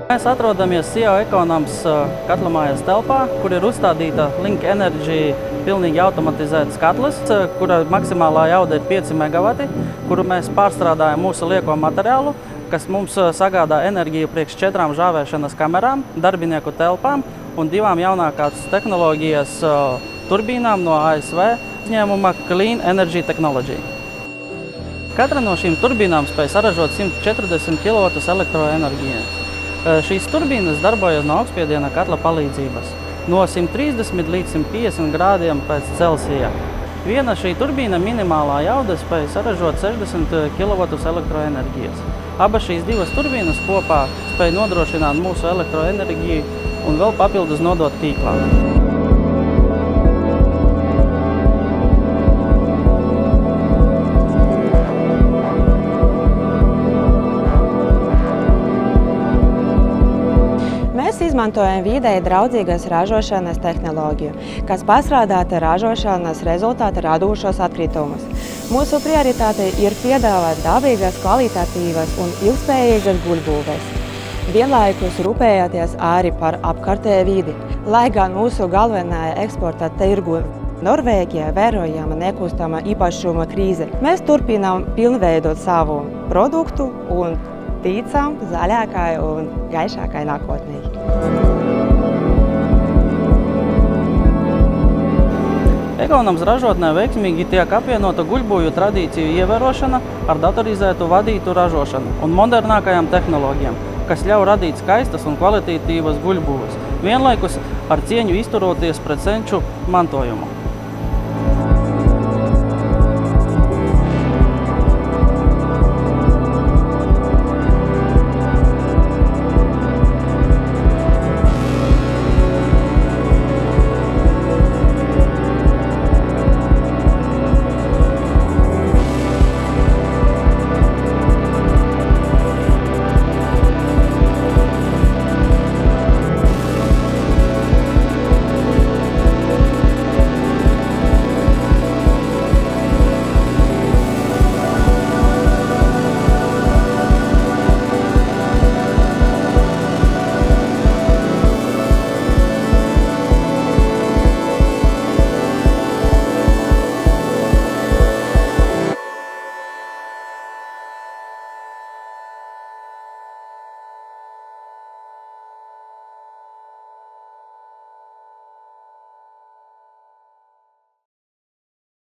Mēs atrodamies Sio Ekonams katlamājas telpā, kur ir uzstādīta Link Energy pilnīgi automatizētas katlis, kura maksimālā jauda ir 5 megavati, kuru mēs pārstrādājam mūsu lieko materiālu, kas mums sagādā enerģiju priekš 4 žāvēšanas kamerām, darbinieku telpām un 2 jaunākās tehnoloģijas turbīnām no ASV uzņēmuma Clean Energy Technology. Katra no šīm turbīnām spēj saražot 140 kW elektroenerģijas. Šīs turbīnas darbojas no augstspiediena katla palīdzības, no 130 līdz 150 grādiem pēc Celsija. Viena šī turbīna minimālā jauda spēj saražot 60 kW elektroenerģijas. Abas šīs 2 turbīnas kopā spēj nodrošināt mūsu elektroenerģiju un vēl papildus nodot tīklā. Mēs izmantojam videi draudzīgas ražošanas tehnoloģiju, kas pastrādāta ražošanas rezultāta radošos atkritumus. Mūsu prioritāte ir piedāvāt dabīgas, kvalitatīvas un ilgspējīgas guļbūves. Vienlaikus rūpējoties arī par apkārtējo vidi. Lai gan mūsu galvenā eksporta tirgu Norvēģijā vērojama nekustama īpašuma krīze, mēs turpinām pilnveidot savu produktu un ticam zaļākai un gaišākai nākotnei. Ekonams ražotnē veiksmīgi tiek apvienota guļbūvju tradīciju ievērošana ar datorizētu vadītu ražošanu un modernākajām tehnoloģijām, kas ļauj radīt skaistas un kvalitatīvas guļbūves, vienlaikus ar cieņu izturoties pret senču mantojumu.